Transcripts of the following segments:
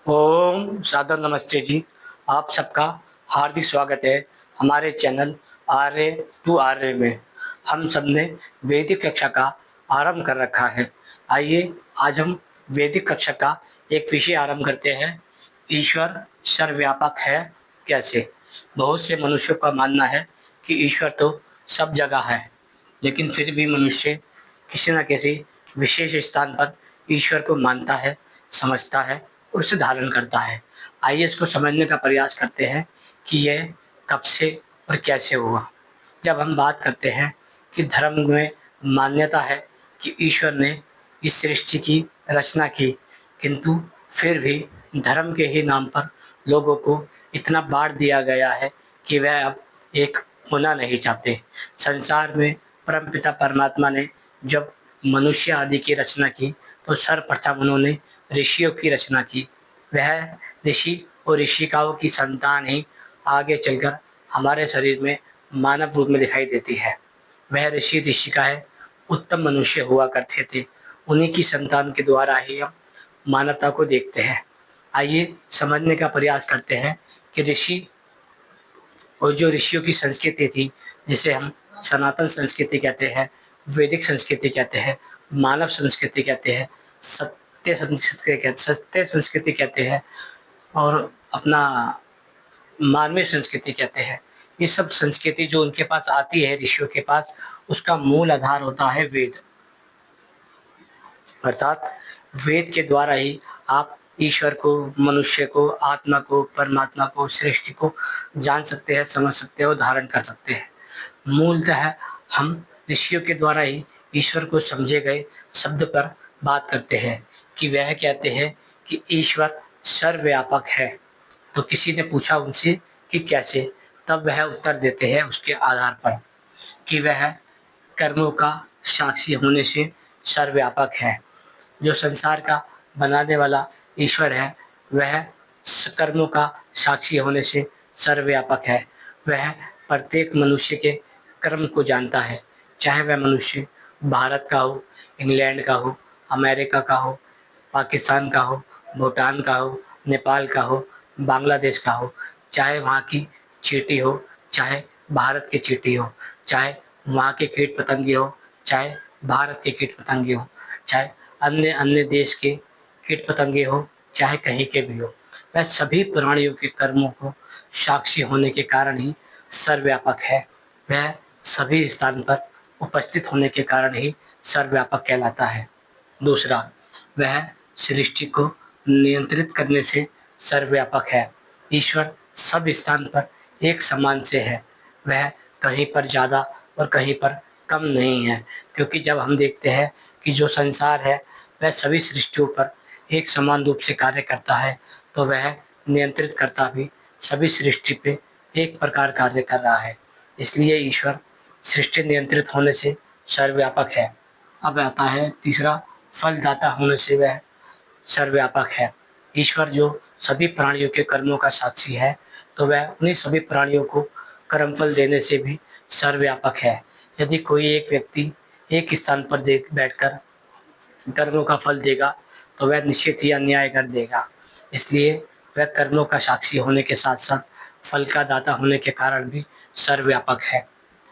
ओम सादर नमस्ते जी। आप सबका हार्दिक स्वागत है हमारे चैनल आर्य टू आर्य में। हम सब ने वैदिक कक्षा का आरंभ कर रखा है। आइए आज हम वैदिक कक्षा का एक विषय आरंभ करते हैं। ईश्वर सर्वव्यापक है कैसे? बहुत से मनुष्यों का मानना है कि ईश्वर तो सब जगह है, लेकिन फिर भी मनुष्य किसी न किसी विशेष स्थान पर ईश्वर को मानता है, समझता है और उसे धारण करता है। आइए इसको समझने का प्रयास करते हैं कि यह कब से और कैसे हुआ। जब हम बात करते हैं कि धर्म में मान्यता है कि ईश्वर ने इस सृष्टि की रचना की, किंतु फिर भी धर्म के ही नाम पर लोगों को इतना बाँट दिया गया है कि वह अब एक होना नहीं चाहते। संसार में परमपिता परमात्मा ने जब मनुष्य आदि की रचना की, तो सर्वप्रथम उन्होंने ऋषियों की रचना की। वह ऋषि और ऋषिकाओं की संतान ही आगे चलकर हमारे शरीर में मानव रूप में दिखाई देती है। वह ऋषि ऋषिकाएँ उत्तम मनुष्य हुआ करते थे। उन्हीं की संतान के द्वारा ही हम मानवता को देखते हैं। आइए समझने का प्रयास करते हैं कि ऋषि और जो ऋषियों की संस्कृति थी, जिसे हम सनातन संस्कृति कहते हैं, वैदिक संस्कृति कहते हैं, मानव संस्कृति कहते हैं, सत्य संस्कृति कहते हैं और अपना मानवीय संस्कृति कहते हैं। ये सब संस्कृति जो उनके पास आती है, ऋषियों के पास, उसका मूल आधार होता है वेद। अर्थात वेद के द्वारा ही आप ईश्वर को, मनुष्य को, आत्मा को, परमात्मा को, सृष्टि को जान सकते हैं, समझ सकते हैं और धारण कर सकते हैं। मूलतः हम ऋषियों के द्वारा ही ईश्वर को समझे गए शब्द पर बात करते हैं कि वह कहते हैं कि ईश्वर सर्वव्यापक है। तो किसी ने पूछा उनसे कि कैसे? तब वह उत्तर देते हैं उसके आधार पर कि वह कर्मों का साक्षी होने से सर्वव्यापक है। जो संसार का बनाने वाला ईश्वर है, वह कर्मों का साक्षी होने से सर्वव्यापक है। वह प्रत्येक मनुष्य के कर्म को जानता है, चाहे वह मनुष्य भारत का हो, इंग्लैंड का हो, अमेरिका का हो, पाकिस्तान का हो, भूटान का हो, नेपाल का हो, बांग्लादेश का हो, चाहे वहाँ की चींटी हो, चाहे भारत की चींटी हो, चाहे वहाँ के कीट पतंगे हो, चाहे भारत के कीट पतंगे हो, चाहे अन्य अन्य देश के कीट पतंगे हो, चाहे कहीं के भी हो। वह सभी प्राणियों के कर्मों को साक्षी होने के कारण ही सर्वव्यापक है। वह सभी स्थान पर उपस्थित होने के कारण ही सर्वव्यापक कहलाता है। दूसरा, वह सृष्टि को नियंत्रित करने से सर्वव्यापक है। ईश्वर सब स्थान पर एक समान से है। वह कहीं पर ज़्यादा और कहीं पर कम नहीं है, क्योंकि जब हम देखते हैं कि जो संसार है वह सभी सृष्टियों पर एक समान रूप से कार्य करता है, तो वह नियंत्रित करता भी सभी सृष्टि पे एक प्रकार कार्य कर रहा है। इसलिए ईश्वर सृष्टि नियंत्रित होने से सर्वव्यापक है। अब आता है तीसरा, फलदाता होने से वह सर्वव्यापक है। ईश्वर जो सभी प्राणियों के कर्मों का साक्षी है, तो वह उन्हीं सभी प्राणियों को कर्मफल देने से भी सर्वव्यापक है। यदि कोई एक व्यक्ति एक स्थान पर देख बैठकर कर्मों का फल देगा, तो वह निश्चित ही अन्याय कर देगा। इसलिए वह कर्मों का साक्षी होने के साथ साथ फल का दाता होने के कारण भी सर्वव्यापक है।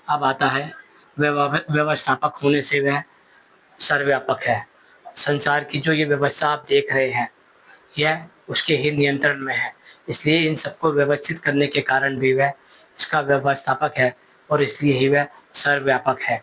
अब आता है व्यवस्थापक होने से वह सर्वव्यापक है। संसार की जो ये व्यवस्था आप देख रहे हैं, यह उसके ही नियंत्रण में है। इसलिए इन सबको व्यवस्थित करने के कारण भी वह इसका व्यवस्थापक है और इसलिए ही वह सर्वव्यापक है।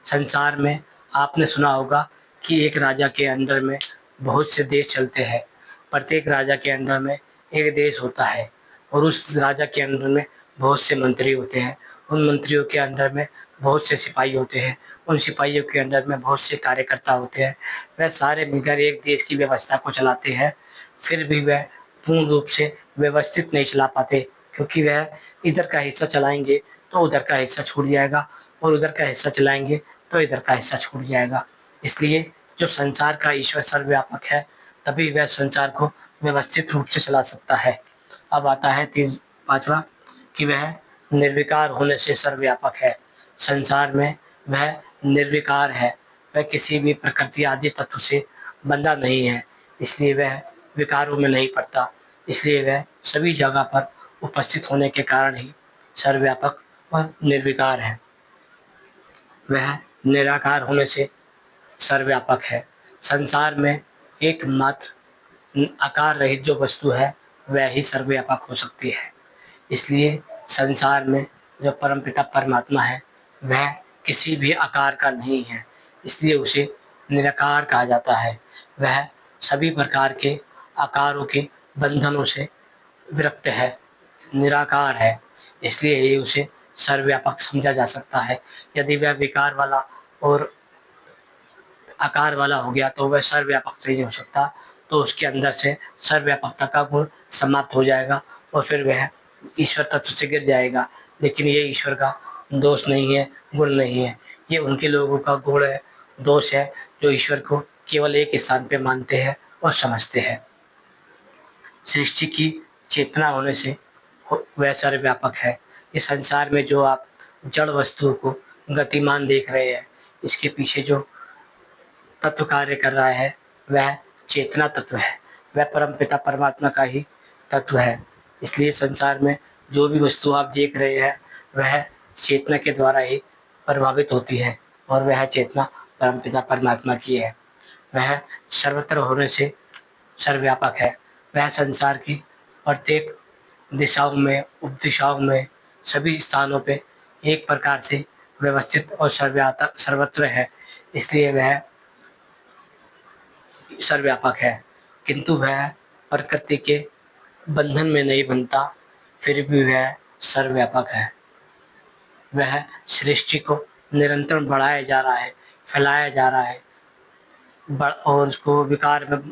संसार में आपने सुना होगा कि एक राजा के अंडर में बहुत से देश चलते हैं। प्रत्येक राजा के अंडर में एक देश होता है और उस राजा के अंडर में बहुत से मंत्री होते हैं। उन मंत्रियों के अंडर में बहुत से सिपाही होते हैं। उन सिपाहियों के अंडर में बहुत से कार्यकर्ता होते हैं। वह सारे मिलकर एक देश की व्यवस्था को चलाते हैं। फिर भी वह पूर्ण रूप से व्यवस्थित नहीं चला पाते, क्योंकि वह इधर का हिस्सा चलाएंगे तो उधर का हिस्सा छूट जाएगा और उधर का हिस्सा चलाएंगे तो इधर का हिस्सा छूट जाएगा। इसलिए जो संसार का ईश्वर सर्वव्यापक है, तभी वह संसार को व्यवस्थित रूप से चला सकता है। अब आता है पांचवा, कि वह निर्विकार होने से सर्वव्यापक है। संसार में वह निर्विकार है। वह किसी भी प्रकृति आदि तत्व से बंधा नहीं है, इसलिए वह विकारों में नहीं पड़ता, इसलिए वह सभी जगह पर उपस्थित होने के कारण ही सर्वव्यापक और निर्विकार है। वह निराकार होने से सर्वव्यापक है। संसार में एकमात्र आकार रहित जो वस्तु है वह ही सर्वव्यापक हो सकती है। इसलिए संसार में जो परमपिता परमात्मा है वह किसी भी आकार का नहीं है, इसलिए उसे निराकार कहा जाता है। वह सभी प्रकार के आकारों के बंधनों से विरक्त है, निराकार है, इसलिए ही उसे सर्वव्यापक समझा जा सकता है। यदि वह विकार वाला और आकार वाला हो गया तो वह सर्वव्यापक नहीं हो सकता, तो उसके अंदर से सर्वव्यापकता का गुण समाप्त हो जाएगा और फिर वह ईश्वर तत्व से गिर जाएगा। लेकिन ये ईश्वर का दोष नहीं है, गुण नहीं है, ये उनके लोगों का गुण है, दोष है, जो ईश्वर को केवल एक स्थान पे मानते हैं और समझते हैं। सृष्टि की चेतना होने से वह सर्वव्यापक है। इस संसार में जो आप जड़ वस्तुओं को गतिमान देख रहे हैं, इसके पीछे जो तत्व कार्य कर रहा है वह चेतना तत्व है, वह परमपिता परमात्मा का ही तत्व है। इसलिए संसार में जो भी वस्तु आप देख रहे हैं वह चेतना के द्वारा ही प्रभावित होती है और वह चेतना परमपिता परमात्मा की है। वह सर्वत्र होने से सर्वव्यापक है। वह संसार की प्रत्येक दिशाओं में, उपदिशाओं में, सभी स्थानों पे एक प्रकार से व्यवस्थित और सर्वत्र है, इसलिए वह सर्वव्यापक है। किंतु वह प्रकृति के बंधन में नहीं बनता, फिर भी वह सर्वव्यापक है। वह सृष्टि को निरंतर बढ़ाया जा रहा है, फैलाया जा रहा है और उसको विकार में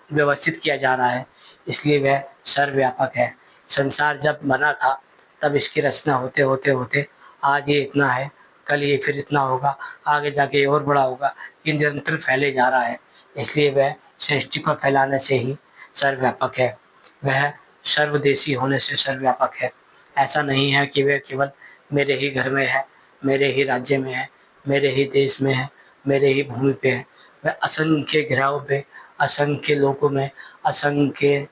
व्यवस्थित किया जा रहा है, इसलिए वह सर्वव्यापक है। संसार जब बना था तब इसकी रचना होते होते होते आज ये इतना है, कल ये फिर इतना होगा, आगे जाके ये और बड़ा होगा, ये निरंतर फैले जा रहा है, इसलिए वह सृष्टि को फैलाने से ही सर्वव्यापक है। वह सर्वदेशी होने से सर्वव्यापक है। ऐसा नहीं है कि वह केवल मेरे ही घर में है, मेरे ही राज्य में है, मेरे ही देश में है, मेरे ही भूमि पे है। वह असंख्य ग्रहों पे, असंख्य लोकों में, असंख्य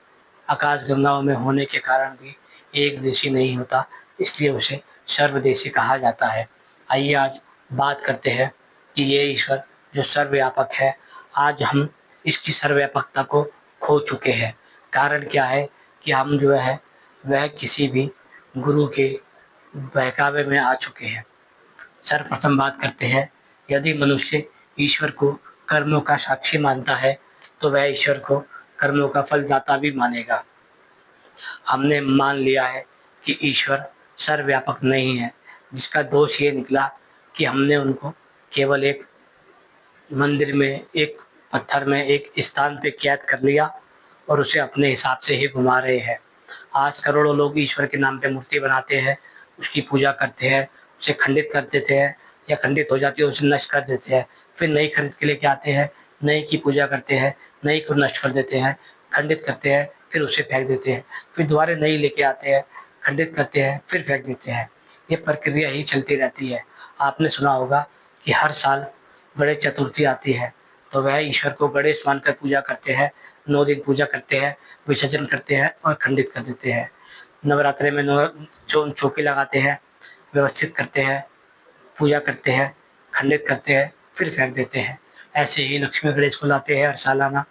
आकाशगंगाओं में होने के कारण भी एक देशी नहीं होता, इसलिए उसे सर्वदेशी कहा जाता है। आइए आज बात करते हैं कि ये ईश्वर जो सर्वव्यापक है, आज हम इसकी सर्वव्यापकता को खो चुके हैं। कारण क्या है कि हम जो है वह किसी भी गुरु के बहकावे में आ चुके हैं। सर्वप्रथम बात करते हैं, यदि मनुष्य ईश्वर को कर्मों का साक्षी मानता है तो वह ईश्वर को कर्मों का फलदाता भी मानेगा। हमने मान लिया है कि ईश्वर सर्वव्यापक नहीं है, जिसका दोष ये निकला कि हमने उनको केवल एक मंदिर में, एक पत्थर में, एक स्थान पे कैद कर लिया और उसे अपने हिसाब से ही घुमा रहे हैं। आज करोड़ों लोग ईश्वर के नाम पे मूर्ति बनाते हैं, उसकी पूजा करते हैं, उसे खंडित कर देते हैं, या खंडित हो जाती है उसे नष्ट कर देते हैं, फिर नई खरीद के लेके आते हैं, नई की पूजा करते हैं, नई को नष्ट कर देते हैं, खंडित करते हैं, फिर उसे फेंक देते हैं, फिर दोबारा नई लेके आते हैं, खंडित करते हैं, फिर फेंक देते हैं। ये प्रक्रिया ही चलती रहती है। आपने सुना होगा कि हर साल गणेश चतुर्थी आती है तो वह ईश्वर को गणेश मानकर पूजा करते हैं, 9 दिन पूजा करते हैं, विसर्जन करते हैं और खंडित कर देते हैं। नवरात्रि में चौके लगाते हैं, व्यवस्थित करते हैं, पूजा करते हैं, खंडित करते हैं, फिर फेंक देते हैं। ऐसे ही लक्ष्मी गणेश को लाते हैं, हर सालाना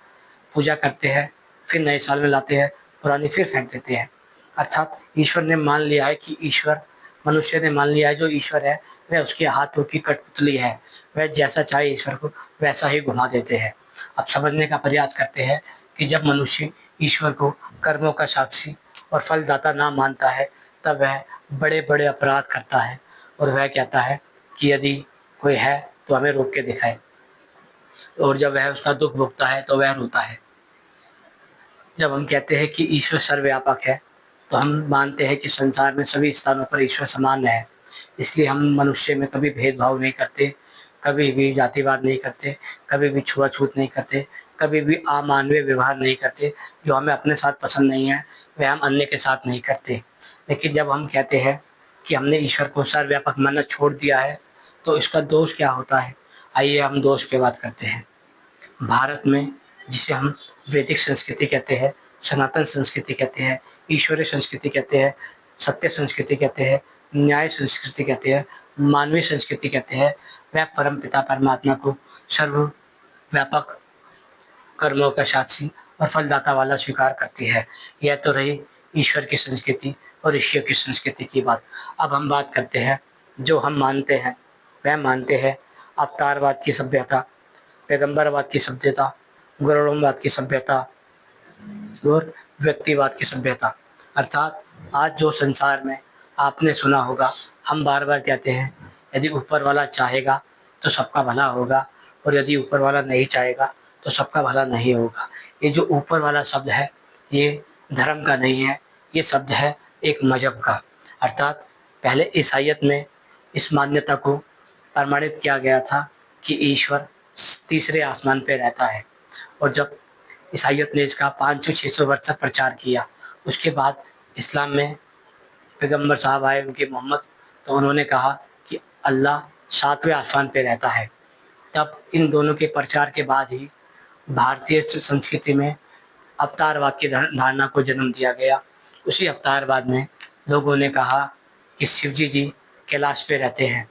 पूजा करते हैं, फिर नए साल में लाते हैं, पुरानी फिर फेंक देते हैं। अर्थात ईश्वर ने मान लिया है कि ईश्वर, मनुष्य ने मान लिया है जो ईश्वर है वह उसके हाथों की कठपुतली है, वह जैसा चाहे ईश्वर को वैसा ही घुमा देते हैं। अब समझने का प्रयास करते हैं कि जब मनुष्य ईश्वर को कर्मों का साक्षी और फलदाता ना मानता है तब वह बड़े बड़े अपराध करता है और वह कहता है कि यदि कोई है तो हमें रोक के दिखाए, और जब वह उसका दुख भोगता है तो वह रोता है। जब हम कहते हैं कि ईश्वर सर्वव्यापक है तो हम मानते हैं कि संसार में सभी स्थानों पर ईश्वर समान है, इसलिए हम मनुष्य में कभी भेदभाव नहीं करते, कभी भी जातिवाद नहीं करते, कभी भी छुआछूत नहीं करते, कभी भी अमानवीय व्यवहार नहीं करते। जो हमें अपने साथ पसंद नहीं है वह हम अन्य के साथ नहीं करते। लेकिन जब हम कहते हैं कि हमने ईश्वर को सर्वव्यापक मानना छोड़ दिया है तो इसका दोष क्या होता है, आइए हम दोष पे बात करते हैं। भारत में, जिसे हम वैदिक संस्कृति कहते हैं, सनातन संस्कृति कहते हैं, ईश्वरीय संस्कृति कहते हैं, सत्य संस्कृति कहते हैं, न्याय संस्कृति कहते हैं, मानवीय संस्कृति कहते हैं। वह परम पिता परमात्मा को सर्वव्यापक कर्मों का साक्षी और फलदाता वाला स्वीकार करती है। यह तो रही ईश्वर की संस्कृति और ईश्वर की संस्कृति की बात। अब हम बात करते हैं जो हम मानते हैं। वह मानते हैं अवतारवाद की सभ्यता, पैगंबरवाद की सभ्यता, गरुड़वाद की सभ्यता और व्यक्तिवाद की सभ्यता। अर्थात आज जो संसार में आपने सुना होगा, हम बार बार कहते हैं यदि ऊपर वाला चाहेगा तो सबका भला होगा और यदि ऊपर वाला नहीं चाहेगा तो सबका भला नहीं होगा। ये जो ऊपर वाला शब्द है ये धर्म का नहीं है, ये शब्द है एक मजहब का। अर्थात पहले ईसाइयत में इस मान्यता को प्रमाणित किया गया था कि ईश्वर तीसरे आसमान पर रहता है, और जब ईसाइयत ने इसका 500-600 वर्ष तक प्रचार किया, उसके बाद इस्लाम में पैगंबर साहब आए उनके मोहम्मद, तो उन्होंने कहा कि अल्लाह 7वें आसमान पे रहता है। तब इन दोनों के प्रचार के बाद ही भारतीय संस्कृति में अवतारवाद की धारणा को जन्म दिया गया। उसी अवतारवाद में लोगों ने कहा कि शिव जी कैलाश पे रहते हैं,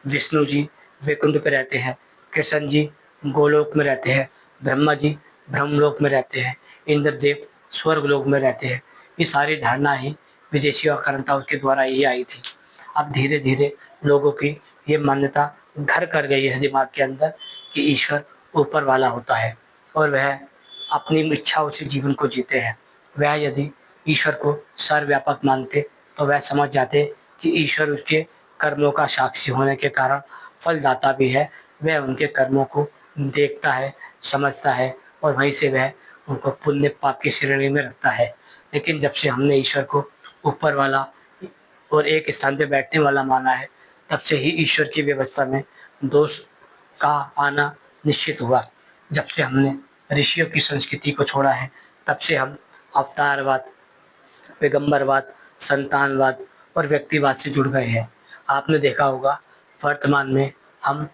विष्णु जी वैकुंठ पे रहते हैं, कृष्ण जी गोलोक में रहते हैं, ब्रह्मा जी ब्रह्मलोक में रहते हैं, इंद्रदेव स्वर्गलोक में रहते हैं। ये सारी धारणा ही विदेशी आक्रांताओं के द्वारा ही आई थी। अब धीरे धीरे लोगों की ये मान्यता घर कर गई है दिमाग के अंदर कि ईश्वर ऊपर वाला होता है और वह अपनी इच्छाओं से जीवन को जीते हैं। वह यदि ईश्वर को सर्वव्यापक मानते तो वह समझ जाते कि ईश्वर उसके कर्मों का साक्षी होने के कारण फलदाता भी है। वह उनके कर्मों को देखता है, समझता है और वहीं से वह उनको पुण्य पाप की श्रेणी में रखता है। लेकिन जब से हमने ईश्वर को ऊपर वाला और एक स्थान पे बैठने वाला माना है, तब से ही ईश्वर की व्यवस्था में दोष का आना निश्चित हुआ। जब से हमने ऋषियों की संस्कृति को छोड़ा है, तब से हम अवतारवाद, पैगंबरवाद, संतानवाद और व्यक्तिवाद से जुड़ गए हैं। आपने देखा होगा वर्तमान में हम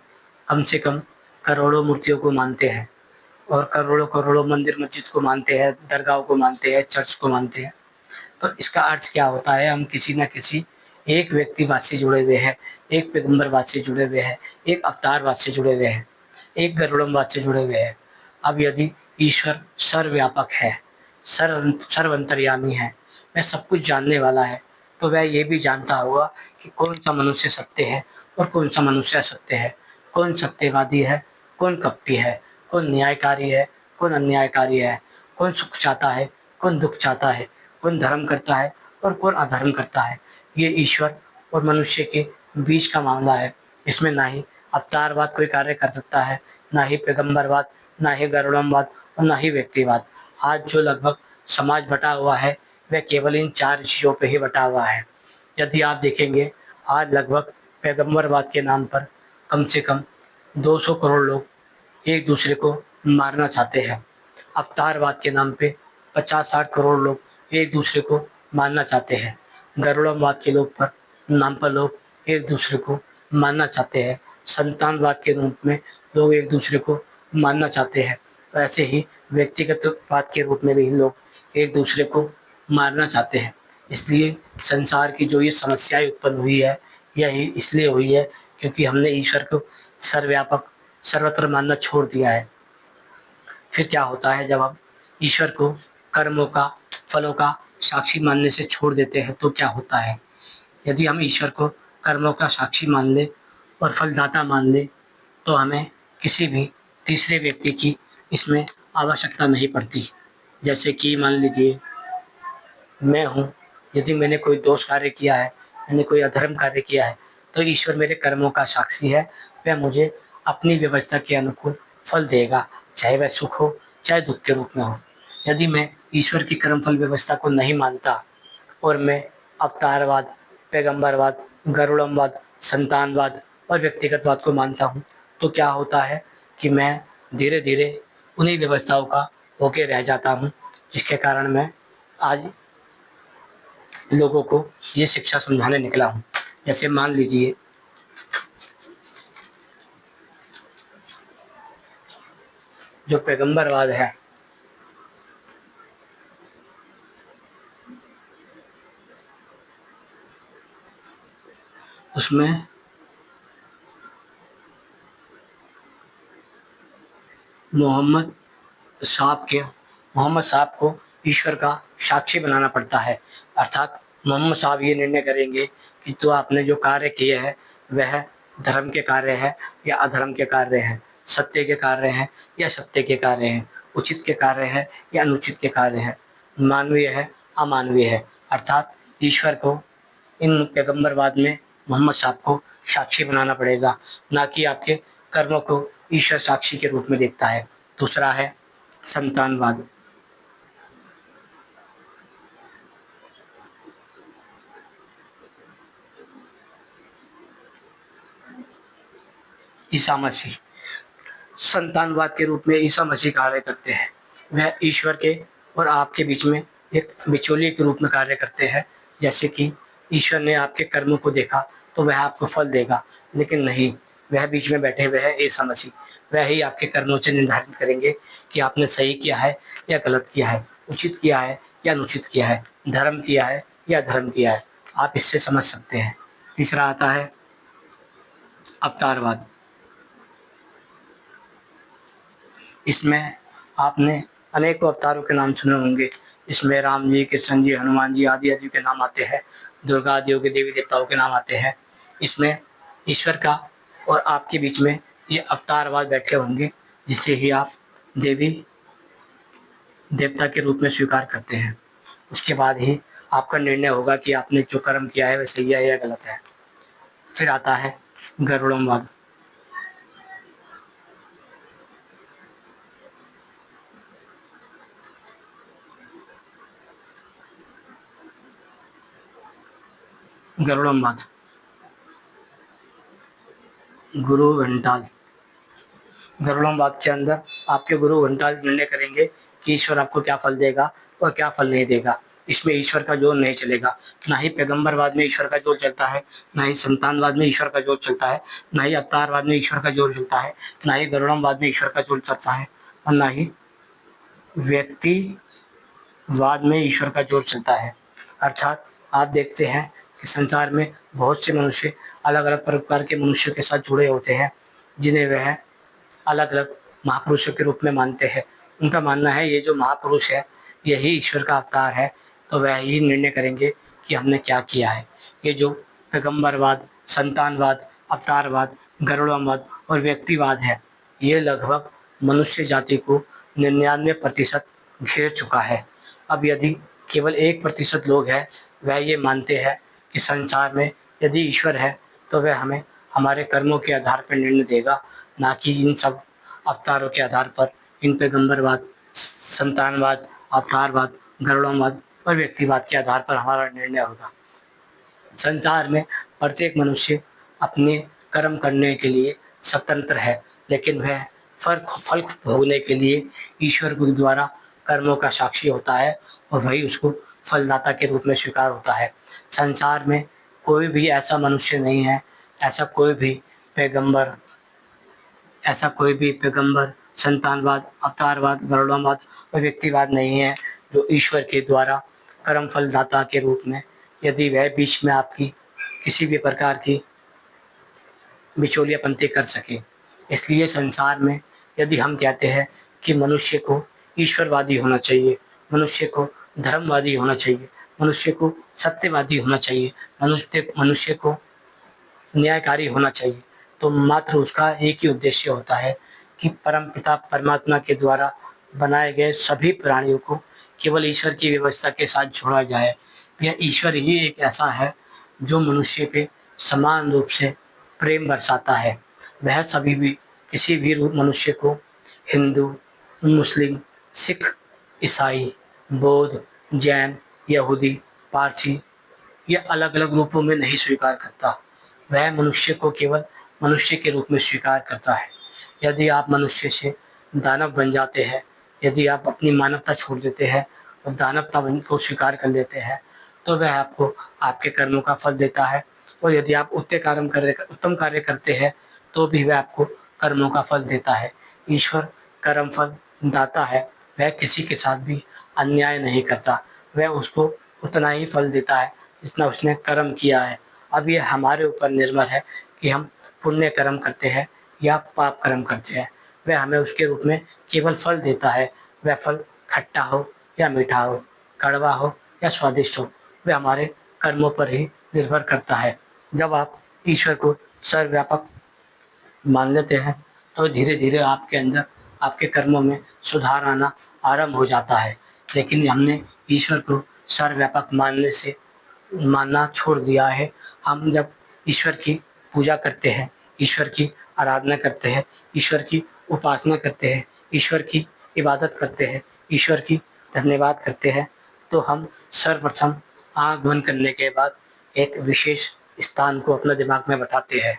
कम से कम करोड़ों मूर्तियों को मानते हैं और करोड़ों करोड़ों मंदिर मस्जिद को मानते हैं, दरगाहों को मानते हैं, चर्च को मानते हैं। तो इसका अर्थ क्या होता है, हम किसी न किसी एक व्यक्तिवाद से जुड़े हुए हैं, एक पैगंबरवाद से जुड़े हुए हैं, एक अवतारवाद से जुड़े हुए हैं, एक गरुड़वाद से जुड़े हुए हैं। अब यदि ईश्वर सर्वव्यापक है, सर्वंतर्यामी है, वह सब कुछ जानने वाला है, तो वह ये भी जानता होगा कि कौन सा मनुष्य सत्य है और कौन सा मनुष्य असत्य है, कौन सत्यवादी है, कौन कपटी है, कौन न्यायकारी है, कौन अन्यायकारी है, कौन सुख चाहता है, कौन दुख चाहता है, कौन धर्म करता है और कौन अधर्म करता है। ये ईश्वर और मनुष्य के बीच का मामला है। इसमें ना ही अवतारवाद कोई कार्य कर सकता है, ना ही पैगंबरवाद, ना ही गरुड़वाद और ना ही व्यक्तिवाद। आज जो लगभग समाज बटा हुआ है वह केवल इन 4 चीज़ों पे ही बटा हुआ है। यदि आप देखेंगे आज लगभग पैगंबरवाद के नाम पर कम से कम 200 करोड़ लोग एक दूसरे को मारना चाहते हैं। अवतारवाद के नाम पे 50-60 करोड़ लोग एक दूसरे को मारना चाहते हैं। गरुड़वाद के नाम पर लोग एक दूसरे को मारना चाहते हैं। संतानवाद के रूप में लोग एक दूसरे को मारना चाहते हैं। वैसे ही व्यक्तिगतवाद के रूप में भी लोग एक दूसरे को मारना चाहते हैं। इसलिए संसार की जो ये समस्याएं उत्पन्न हुई है, यही इसलिए हुई है क्योंकि हमने ईश्वर को सर्वव्यापक सर्वत्र मानना छोड़ दिया है। फिर क्या होता है, जब हम ईश्वर को कर्मों का, फलों का साक्षी मानने से छोड़ देते हैं तो क्या होता है। यदि हम ईश्वर को कर्मों का साक्षी मान लें और फलदाता मान लें तो हमें किसी भी तीसरे व्यक्ति की इसमें आवश्यकता नहीं पड़ती। जैसे कि मान लीजिए मैं हूँ, यदि मैंने कोई दोष कार्य किया है, मैंने कोई अधर्म कार्य किया है, तो ईश्वर मेरे कर्मों का साक्षी है। वह मुझे अपनी व्यवस्था के अनुकूल फल देगा, चाहे वह सुख हो चाहे दुख के रूप में हो। यदि मैं ईश्वर की कर्म फल व्यवस्था को नहीं मानता और मैं अवतारवाद, पैगंबरवाद, गरुड़वाद, संतानवाद और व्यक्तिगतवाद को मानता हूँ, तो क्या होता है कि मैं धीरे धीरे उन्हीं व्यवस्थाओं का होके रह जाता हूँ, जिसके कारण मैं आज लोगों को ये शिक्षा समझाने निकला हूँ। जैसे मान लीजिए जो पैगंबरवाद है उसमें मोहम्मद मोहम्मद साहब को ईश्वर का साक्षी बनाना पड़ता है। अर्थात मोहम्मद साहब ये निर्णय करेंगे कि जो आपने जो कार्य किए हैं वह धर्म के कार्य है या अधर्म के कार्य हैं, सत्य के कार्य हैं या सत्य के कार्य हैं, उचित के कार्य है या अनुचित के कार्य हैं, मानवीय है अमानवीय है। अर्थात ईश्वर को इन पैगंबरवाद में मोहम्मद साहब को साक्षी बनाना पड़ेगा, ना कि आपके कर्मों को ईश्वर साक्षी के रूप में देखता है। दूसरा है संतानवाद। ईसा मसीह संतानवाद के रूप में ईसा मसीह कार्य करते हैं। वह ईश्वर के और आपके बीच में एक बिचौलिए के रूप में कार्य करते हैं। जैसे कि ईश्वर ने आपके कर्मों को देखा तो वह आपको फल देगा, लेकिन नहीं, वह बीच में बैठे हुए हैं ईसा मसीह। वह ही आपके कर्मों से निर्धारित करेंगे कि आपने सही किया है या गलत किया है, उचित किया है या अनुचित किया है, धर्म किया है या अधर्म किया है। आप इससे समझ सकते हैं। तीसरा आता है अवतारवाद। इसमें आपने अनेकों अवतारों के नाम सुने होंगे। इसमें राम जी, कृष्ण जी, हनुमान जी आदि आदि के नाम आते हैं। दुर्गा आदि के देवी देवताओं के नाम आते हैं। इसमें ईश्वर का और आपके बीच में ये अवतारवाद बैठे होंगे, जिसे ही आप देवी देवता के रूप में स्वीकार करते हैं। उसके बाद ही आपका निर्णय होगा कि आपने जो कर्म किया है वह सही है या गलत है। फिर आता है गरुड़मवाद। गरुड़मवाद गुरु घंटाल। गरुड़मवाद के अंदर आपके गुरु घंटाल निर्णय करेंगे कि ईश्वर आपको क्या फल देगा और क्या फल नहीं देगा। इसमें ईश्वर का जोर नहीं चलेगा। ना ही पैगंबरवाद में ईश्वर का जोर चलता है, ना ही संतानवाद में ईश्वर का जोर चलता है, ना ही अवतारवाद में ईश्वर का जोर चलता है, ना ही गरुड़मवाद में ईश्वर का जोर चलता है, और ना ही व्यक्तिवाद में ईश्वर का जोर चलता है। अर्थात आप देखते हैं कि संसार में बहुत से मनुष्य अलग अलग प्रकार के मनुष्यों के साथ जुड़े होते हैं, जिन्हें वह अलग अलग महापुरुषों के रूप में मानते हैं। उनका मानना है ये जो महापुरुष है यही ईश्वर का अवतार है, तो वह ही निर्णय करेंगे कि हमने क्या किया है। ये जो पैगंबरवाद, संतानवाद, अवतारवाद, गरुड़वाद और व्यक्तिवाद है, ये लगभग मनुष्य जाति को 99% घेर चुका है। अब यदि केवल 1% लोग हैं वह ये मानते हैं कि संसार में यदि ईश्वर है तो वह हमें हमारे कर्मों के आधार पर निर्णय देगा, ना कि इन सब अवतारों के आधार पर, इन पैगंबरवाद, संतानवाद, अवतारवाद, गरुड़वाद और व्यक्तिवाद के आधार पर हमारा निर्णय होगा। संसार में प्रत्येक मनुष्य अपने कर्म करने के लिए स्वतंत्र है, लेकिन वह फल भोगने के लिए ईश्वर के द्वारा कर्मों का साक्षी होता है और वही उसको फलदाता के रूप में स्वीकार होता है। संसार में कोई भी ऐसा मनुष्य नहीं है, ऐसा कोई भी पैगंबर ऐसा कोई भी पैगंबर, संतानवाद, अवतारवाद, गरुड़वाद और व्यक्तिवाद नहीं है जो ईश्वर के द्वारा कर्म फलदाता के रूप में, यदि वह बीच में आपकी किसी भी प्रकार की बिचौलियापंती कर सके। इसलिए संसार में यदि हम कहते हैं कि मनुष्य को ईश्वरवादी होना चाहिए, मनुष्य को धर्मवादी होना चाहिए, मनुष्य को सत्यवादी होना चाहिए, मनुष्य को न्यायकारी होना चाहिए, तो मात्र उसका एक ही उद्देश्य होता है कि परमपिता परमात्मा के द्वारा बनाए गए सभी प्राणियों को केवल ईश्वर की व्यवस्था के साथ जोड़ा जाए। यह ईश्वर ही एक ऐसा है जो मनुष्य पे समान रूप से प्रेम बरसाता है। वह सभी भी किसी भी मनुष्य को हिंदू, मुस्लिम, सिख, ईसाई, बौद्ध, जैन, यहूदी, पारसी या अलग अलग रूपों में नहीं स्वीकार करता। वह मनुष्य को केवल मनुष्य के रूप में स्वीकार करता है। यदि आप मनुष्य से दानव बन जाते हैं, यदि आप अपनी मानवता छोड़ देते हैं और दानवता को स्वीकार कर लेते हैं, तो वह आपको आपके कर्मों का फल देता है। और यदि आप उत्तम कार्य करते हैं तो भी वह आपको कर्मों का फल देता है। ईश्वर कर्म फल दाता है, वह किसी के साथ भी अन्याय नहीं करता। वह उसको उतना ही फल देता है जितना उसने कर्म किया है। अब ये हमारे ऊपर निर्भर है कि हम पुण्य कर्म करते हैं या पाप कर्म करते हैं। वह हमें उसके रूप में केवल फल देता है। वह फल खट्टा हो या मीठा हो, कड़वा हो या स्वादिष्ट हो, वह हमारे कर्मों पर ही निर्भर करता है। जब आप ईश्वर को सर्वव्यापक मान लेते हैं तो धीरे धीरे आपके अंदर, आपके कर्मों में सुधार आना आरंभ हो जाता है। लेकिन हमने ईश्वर को सर्वव्यापक मानना छोड़ दिया है। हम जब ईश्वर की पूजा करते हैं, ईश्वर की आराधना करते हैं, ईश्वर की उपासना करते हैं, ईश्वर की इबादत करते हैं, ईश्वर की धन्यवाद करते हैं, तो हम सर्वप्रथम आँख बंद करने के बाद एक विशेष स्थान को अपने दिमाग में बैठाते हैं।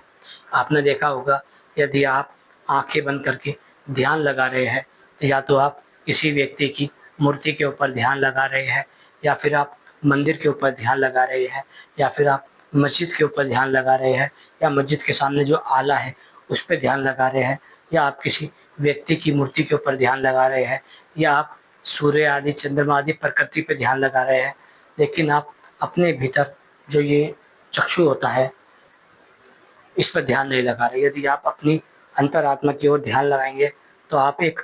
आपने देखा होगा, यदि आप आंखें बंद करके ध्यान लगा रहे हैं तो या तो आप किसी व्यक्ति की मूर्ति के ऊपर ध्यान लगा रहे हैं, या फिर आप मंदिर के ऊपर ध्यान लगा रहे हैं, या फिर आप मस्जिद के ऊपर ध्यान लगा रहे हैं, या मस्जिद के सामने जो आला है उस पर ध्यान लगा रहे हैं, या आप किसी व्यक्ति की मूर्ति के ऊपर ध्यान लगा रहे हैं, या आप सूर्य आदि, चंद्रमा आदि प्रकृति पे ध्यान लगा रहे हैं। लेकिन आप अपने भीतर जो ये चक्षु होता है, इस पर ध्यान नहीं लगा रहे। यदि आप अपनी अंतरात्मा की ओर ध्यान लगाएंगे तो आप एक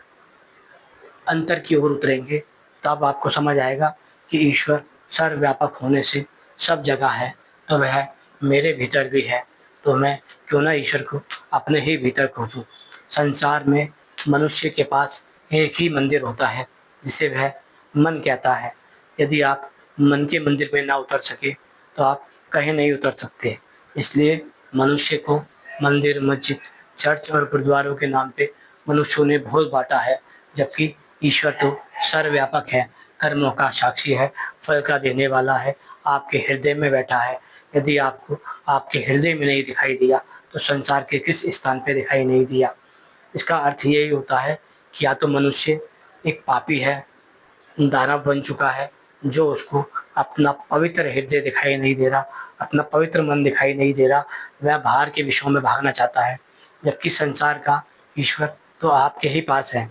अंतर की ओर उतरेंगे। तब आपको समझ आएगा कि ईश्वर सर्वव्यापक होने से सब जगह है, तो वह मेरे भीतर भी है। तो मैं क्यों ना ईश्वर को अपने ही भीतर खोजूं। संसार में मनुष्य के पास एक ही मंदिर होता है जिसे वह मन कहता है। यदि आप मन के मंदिर में ना उतर सके तो आप कहीं नहीं उतर सकते। इसलिए मनुष्य को मंदिर, मस्जिद, चर्च और गुरुद्वारों के नाम पे मनुष्यों ने बहुत बांटा है, जबकि ईश्वर तो सर्वव्यापक है, कर्मों का साक्षी है, फल का देने वाला है, आपके हृदय में बैठा है। यदि आपको आपके हृदय में नहीं दिखाई दिया तो संसार के किस स्थान पे दिखाई नहीं दिया। इसका अर्थ यही होता है कि या तो मनुष्य एक पापी है, दानव बन चुका है, जो उसको अपना पवित्र हृदय दिखाई नहीं दे रहा, अपना पवित्र मन दिखाई नहीं दे रहा, वह बाहर के विषयों में भागना चाहता है। जबकि संसार का ईश्वर तो आपके ही पास है,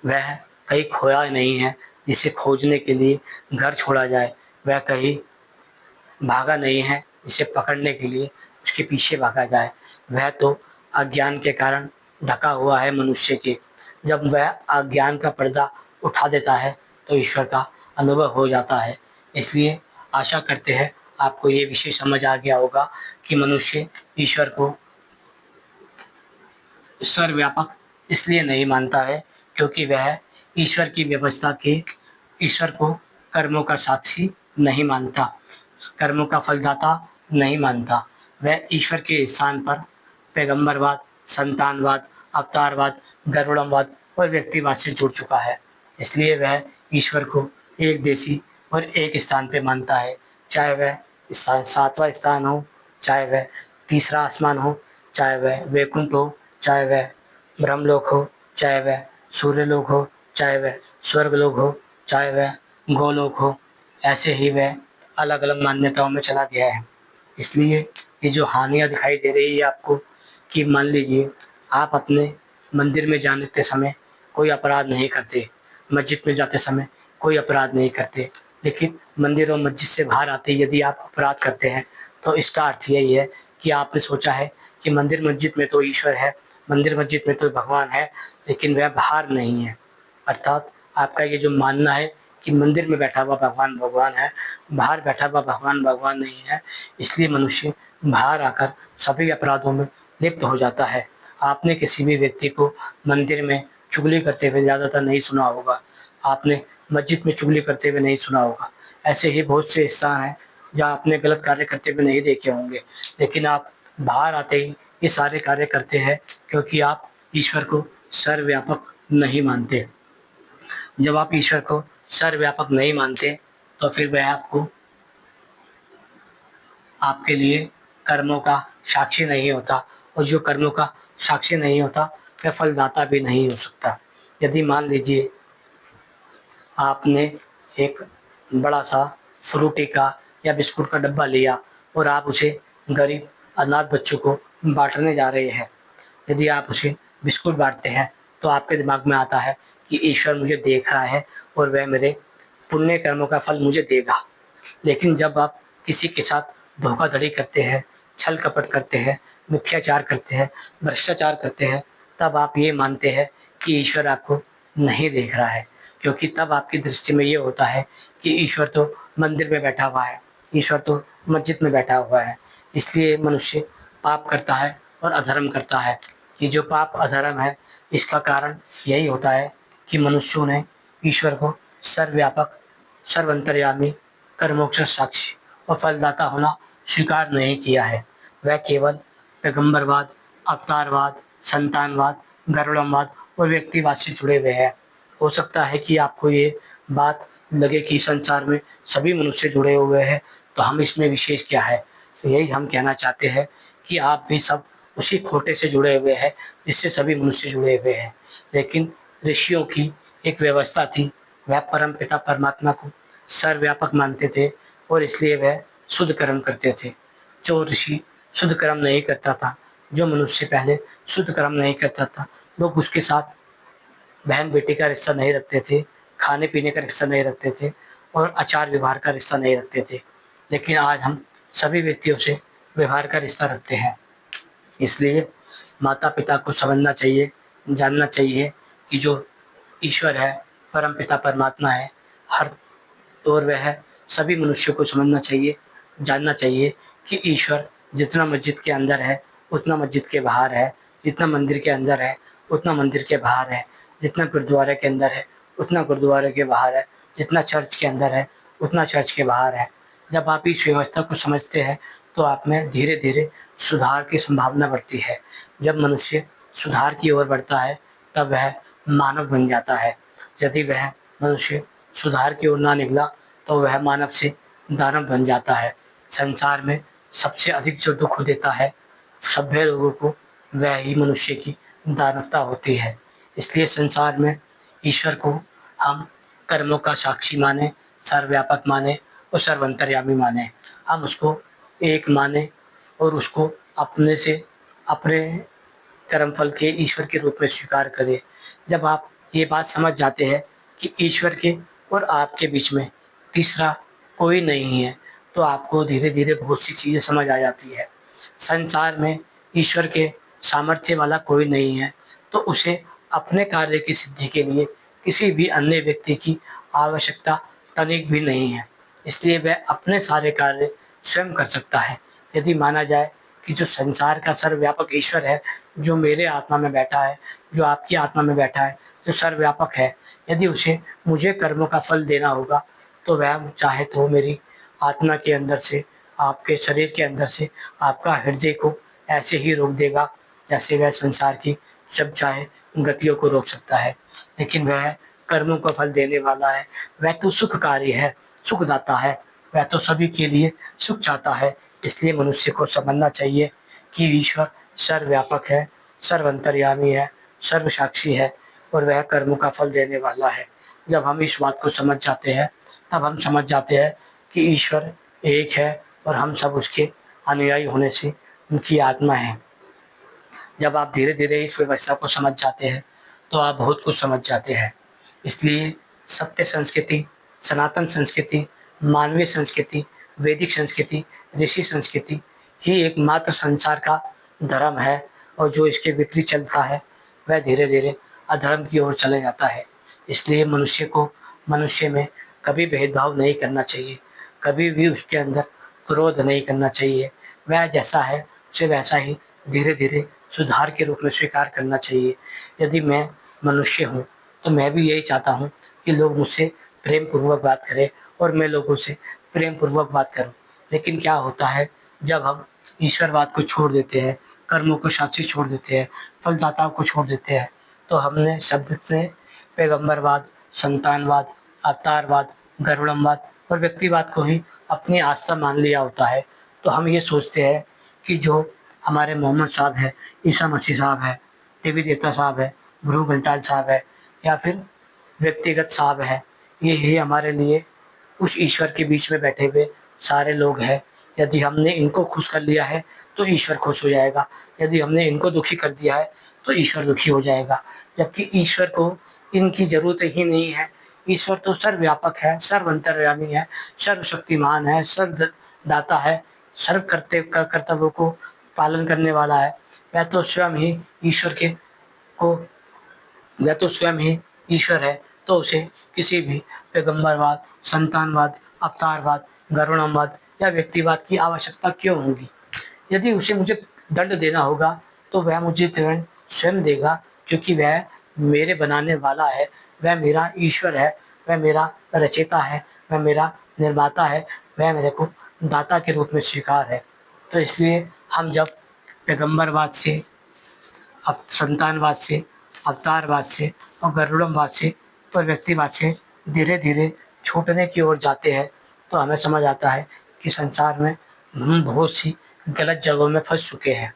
वह कहीं खोया नहीं है जिसे खोजने के लिए घर छोड़ा जाए, वह कहीं भागा नहीं है जिसे पकड़ने के लिए उसके पीछे भागा जाए। वह तो अज्ञान के कारण ढका हुआ है मनुष्य के। जब वह अज्ञान का पर्दा उठा देता है तो ईश्वर का अनुभव हो जाता है। इसलिए आशा करते हैं आपको ये विषय समझ आ गया होगा कि मनुष्य ईश्वर को सर्वव्यापक इसलिए नहीं मानता है क्योंकि वह ईश्वर की व्यवस्था के, ईश्वर को कर्मों का साक्षी नहीं मानता, कर्मों का फलदाता नहीं मानता। वह ईश्वर के स्थान पर पैगंबरवाद, संतानवाद, अवतारवाद, गरुड़मवाद और व्यक्तिवाद से जुड़ चुका है। इसलिए वह ईश्वर को एक देशी और एक स्थान पे मानता है, चाहे वह सातवां स्थान हो, चाहे वह तीसरा आसमान हो, चाहे वह वैकुंठ हो, चाहे वह ब्रह्मलोक हो, चाहे वह सूर्यलोक हो, चाहे वह स्वर्गलोक हो, चाहे वह गोलोक हो। ऐसे ही वह अलग अलग मान्यताओं में चला गया है। इसलिए ये जो हानियाँ दिखाई दे रही है आपको, कि मान लीजिए आप अपने मंदिर में जाते समय कोई अपराध नहीं करते, मस्जिद में जाते समय कोई अपराध नहीं करते, लेकिन मंदिर और मस्जिद से बाहर आते ही यदि आप अपराध करते हैं तो इसका अर्थ यही है कि आपने सोचा है कि मंदिर मस्जिद में तो ईश्वर है, मंदिर मस्जिद में तो भगवान है, लेकिन वह बाहर नहीं है। अर्थात आपका ये जो मानना है कि मंदिर में बैठा हुआ भगवान भगवान है, बाहर बैठा हुआ भगवान भगवान नहीं है, इसलिए मनुष्य बाहर आकर सभी अपराधों में लिप्त हो जाता है। आपने किसी भी व्यक्ति को मंदिर में चुगली करते हुए ज़्यादातर नहीं सुना होगा, आपने मस्जिद में चुगली करते हुए नहीं सुना होगा। ऐसे ही बहुत से स्थान हैं जहाँ आपने गलत कार्य करते हुए नहीं देखे होंगे, लेकिन आप बाहर आते ही ये सारे कार्य करते हैं क्योंकि आप ईश्वर को सर्वव्यापक नहीं मानते। जब आप ईश्वर को सर्वव्यापक नहीं मानते तो फिर वह आपको, आपके लिए कर्मों का साक्षी नहीं होता, और जो कर्मों का साक्षी नहीं होता वह फलदाता भी नहीं हो सकता। यदि मान लीजिए आपने एक बड़ा सा फ्रूटी का या बिस्कुट का डब्बा लिया और आप उसे गरीब अनाथ बच्चों को बांटने जा रहे हैं। यदि आप उसे बिस्कुट बांटते हैं तो आपके दिमाग में आता है कि ईश्वर मुझे देख रहा है और वह मेरे पुण्य कर्मों का फल मुझे देगा। लेकिन जब आप किसी के साथ धोखाधड़ी करते हैं, छल कपट करते हैं, मिथ्याचार करते हैं, भ्रष्टाचार करते हैं, तब आप ये मानते हैं कि ईश्वर आपको नहीं देख रहा है, क्योंकि तब आपकी दृष्टि में ये होता है कि ईश्वर तो मंदिर में बैठा हुआ है, ईश्वर तो मस्जिद में बैठा हुआ है। इसलिए मनुष्य पाप करता है और अधर्म करता है। ये जो पाप अधर्म है, इसका कारण यही होता है कि मनुष्यों ने ईश्वर को सर्वव्यापक, सर्वंतर्यामी, कर्मोक्त साक्षी और फलदाता होना स्वीकार नहीं किया है। वह केवल पैगंबरवाद, अवतारवाद, संतानवाद, गरुड़मवाद और व्यक्तिवाद से जुड़े हुए हैं। हो सकता है कि आपको ये बात लगे कि संसार में सभी मनुष्य जुड़े हुए हैं, तो हम इसमें विशेष क्या है। तो यही हम कहना चाहते हैं कि आप भी सब उसी खोटे से जुड़े हुए हैं जिससे सभी मनुष्य जुड़े हुए हैं। लेकिन ऋषियों की एक व्यवस्था थी, वह परम पिता परमात्मा को सर्वव्यापक मानते थे और इसलिए वह शुद्ध कर्म करते थे। जो ऋषि शुद्ध कर्म नहीं करता था, जो मनुष्य पहले शुद्ध कर्म नहीं करता था, लोग उसके साथ बहन बेटी का रिश्ता नहीं रखते थे, खाने पीने का रिश्ता नहीं रखते थे और आचार व्यवहार का रिश्ता नहीं रखते थे। लेकिन आज हम सभी व्यक्तियों से व्यवहार का रिश्ता रखते हैं। इसलिए माता पिता को समझना चाहिए, जानना चाहिए कि जो ईश्वर है, परम पिता परमात्मा है, हर और वह सभी मनुष्यों को समझना चाहिए, जानना चाहिए कि ईश्वर जितना मस्जिद के अंदर है उतना मस्जिद के बाहर है, जितना मंदिर के अंदर है उतना मंदिर के बाहर है, जितना गुरुद्वारे के अंदर है उतना गुरुद्वारे के बाहर है, जितना चर्च के अंदर है उतना चर्च के बाहर है। जब आप इस व्यवस्था को समझते हैं तो आप में धीरे धीरे सुधार की संभावना बढ़ती है। जब मनुष्य सुधार की ओर बढ़ता है तब वह मानव बन जाता है। यदि वह मनुष्य सुधार की ओर ना निकला तो वह मानव से दानव बन जाता है। संसार में सबसे अधिक जो दुख देता है सभ्य लोगों को, वह ही मनुष्य की दानवता होती है। इसलिए संसार में ईश्वर को हम कर्मों का साक्षी माने, सर्वव्यापक माने और सर्वंतर्यामी माने। हम उसको एक माने और उसको अपने से, अपने कर्मफल के ईश्वर के रूप में स्वीकार करें। जब आप ये बात समझ जाते हैं कि ईश्वर के और आपके बीच में तीसरा कोई नहीं है, तो आपको धीरे धीरे बहुत सी चीज़ें समझ आ जाती है। संसार में ईश्वर के सामर्थ्य वाला कोई नहीं है, तो उसे अपने कार्य की सिद्धि के लिए किसी भी अन्य व्यक्ति की आवश्यकता तनिक भी नहीं है। इसलिए वह अपने सारे कार्य स्वयं कर सकता है। यदि माना जाए कि जो संसार का सर्वव्यापक ईश्वर है, जो मेरे आत्मा में बैठा है, जो आपकी आत्मा में बैठा है, जो सर्वव्यापक है, यदि उसे मुझे कर्मों का फल देना होगा तो वह चाहे तो मेरी आत्मा के अंदर से, आपके शरीर के अंदर से आपका हृदय को ऐसे ही रोक देगा जैसे वह संसार की जब चाहे गतियों को रोक सकता है। लेकिन वह कर्मों का फल देने वाला है, वह तो सुखकारी है, सुखदाता है, वह तो सभी के लिए सुख चाहता है। इसलिए मनुष्य को समझना चाहिए कि ईश्वर सर्वव्यापक है, सर्वंतर्यामी है, सर्वसाक्षी है और वह कर्मों का फल देने वाला है। जब हम इस बात को समझ जाते हैं तब हम समझ जाते हैं कि ईश्वर एक है और हम सब उसके अनुयायी होने से उनकी आत्मा है। जब आप धीरे धीरे इस व्यवस्था को समझ जाते हैं तो आप बहुत कुछ समझ जाते हैं। इसलिए सत्य संस्कृति, सनातन संस्कृति, मानवीय संस्कृति, वैदिक संस्कृति, ऋषि संस्कृति ही एकमात्र संसार का धर्म है और जो इसके विपरीत चलता है वह धीरे धीरे अधर्म की ओर चले जाता है। इसलिए मनुष्य को मनुष्य में कभी भेदभाव नहीं करना चाहिए, कभी भी उसके अंदर क्रोध नहीं करना चाहिए। वह जैसा है उसे वैसा ही धीरे धीरे सुधार के रूप में स्वीकार करना चाहिए। यदि मैं मनुष्य हूँ तो मैं भी यही चाहता हूँ कि लोग मुझसे प्रेम पूर्वक बात करें और मैं लोगों से प्रेम पूर्वक बात करूँ। लेकिन क्या होता है जब हम ईश्वरवाद को छोड़ देते हैं, कर्मों को साक्षी छोड़ देते हैं, फलदाताओं को छोड़ देते हैं, तो हमने शब्द से पैगंबरवाद, संतानवाद, अवतारवाद, गरुड़मवाद और व्यक्तिवाद को ही अपनी आस्था मान लिया होता है। तो हम ये सोचते हैं कि जो हमारे मोहम्मद साहब है, ईसा मसीह साहब है, देवी देवता साहब है, ध्रुव घंटाल साहब है या फिर व्यक्तिगत साहब है, ये ही हमारे लिए उस ईश्वर के बीच में बैठे हुए सारे लोग हैं। यदि हमने इनको खुश कर लिया है तो ईश्वर खुश हो जाएगा, यदि हमने इनको दुखी कर दिया है तो ईश्वर दुखी हो जाएगा। जबकि ईश्वर को इनकी ज़रूरत ही नहीं है। ईश्वर तो सर्वव्यापक है, सर्व अंतर्यामी है, सर्वशक्तिमान है, सर्वदाता है, सर्व कर्तव्यों को पालन करने वाला है, वह तो स्वयं ही ईश्वर के को वह तो स्वयं ही ईश्वर है, तो उसे किसी भी पैगंबरवाद, संतानवाद, अवतारवाद, गरुड़मवाद या व्यक्तिवाद की आवश्यकता क्यों होगी? यदि उसे मुझे दंड देना होगा तो वह मुझे दंड स्वयं देगा, क्योंकि वह मेरे बनाने वाला है, वह मेरा ईश्वर है, वह मेरा रचयिता है, वह मेरा निर्माता है, वह मेरे को दाता के रूप में स्वीकार है। तो इसलिए हम जब पैगंबरवाद से, अब संतानवाद से, अवतारवाद से और गरुड़मवाद से और व्यक्तिवाद से धीरे धीरे छूटने की ओर जाते हैं, तो हमें समझ आता है कि संसार में हम बहुत सी गलत जगहों में फंस चुके हैं।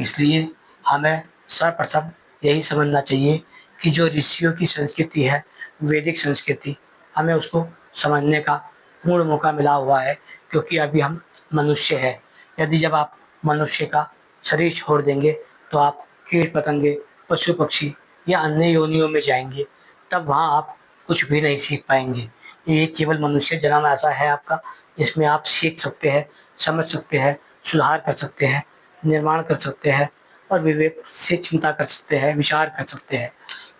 इसलिए हमें सर्वप्रथम यही समझना चाहिए कि जो ऋषियों की संस्कृति है, वैदिक संस्कृति, हमें उसको समझने का पूर्ण मौका मिला हुआ है, क्योंकि अभी हम मनुष्य हैं। यदि जब आप मनुष्य का शरीर छोड़ देंगे तो आप कीट पतंगे, पशु पक्षी या अन्य योनियों में जाएंगे, तब वहाँ आप कुछ भी नहीं सीख पाएंगे। ये केवल मनुष्य जन्म ऐसा है आपका, जिसमें आप सीख सकते हैं, समझ सकते हैं, सुधार कर सकते हैं, निर्माण कर सकते हैं और विवेक से चिंता कर सकते हैं, विचार कर सकते हैं।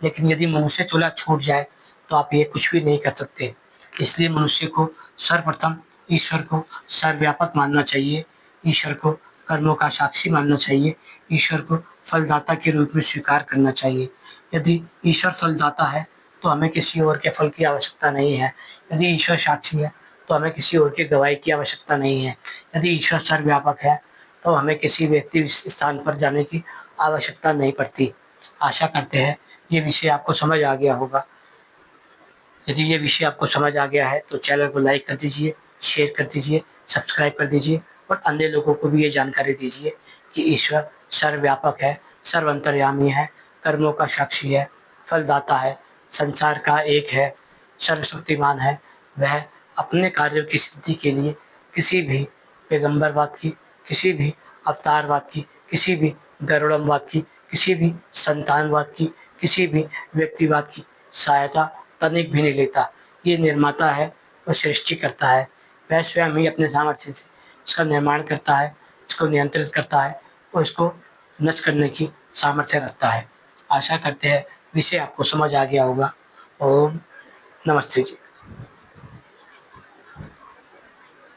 लेकिन यदि मनुष्य चूल्हा छूट जाए तो आप ये कुछ भी नहीं कर सकते। इसलिए मनुष्य को सर्वप्रथम ईश्वर को सर्वव्यापक मानना चाहिए, ईश्वर को कर्मों का साक्षी मानना चाहिए, ईश्वर को फलदाता के रूप में स्वीकार करना चाहिए। यदि ईश्वर फलदाता है तो हमें किसी और के फल की आवश्यकता नहीं है। यदि ईश्वर साक्षी है तो हमें किसी और की गवाही की आवश्यकता नहीं है। यदि ईश्वर सर्वव्यापक है तो हमें किसी व्यक्ति स्थान पर जाने की आवश्यकता नहीं पड़ती। आशा करते हैं ये विषय आपको समझ आ गया होगा। यदि ये विषय आपको समझ आ गया है तो चैनल को लाइक कर दीजिए, शेयर कर दीजिए, सब्सक्राइब कर दीजिए और अन्य लोगों को भी ये जानकारी दीजिए कि ईश्वर सर्वव्यापक है, सर्वअंतर्यामी है, कर्मों का साक्षी है, फलदाता है, संसार का एक है, सर्वशक्तिमान है। वह अपने कार्यों की सिद्धि के लिए किसी भी पैगंबरवाद की, किसी भी अवतारवाद की, किसी भी गरुड़मवाद की, किसी भी संतानवाद की, किसी भी व्यक्तिवाद की सहायता तनिक भी नहीं लेता। ये निर्माता है और सृष्टि करता है। वह स्वयं ही अपने सामर्थ्य से इसका निर्माण करता है, इसको नियंत्रित करता है और इसको नष्ट करने की सामर्थ्य रखता है। आशा करते हैं विषय आपको समझ आ गया होगा। ओम नमस्ते जी।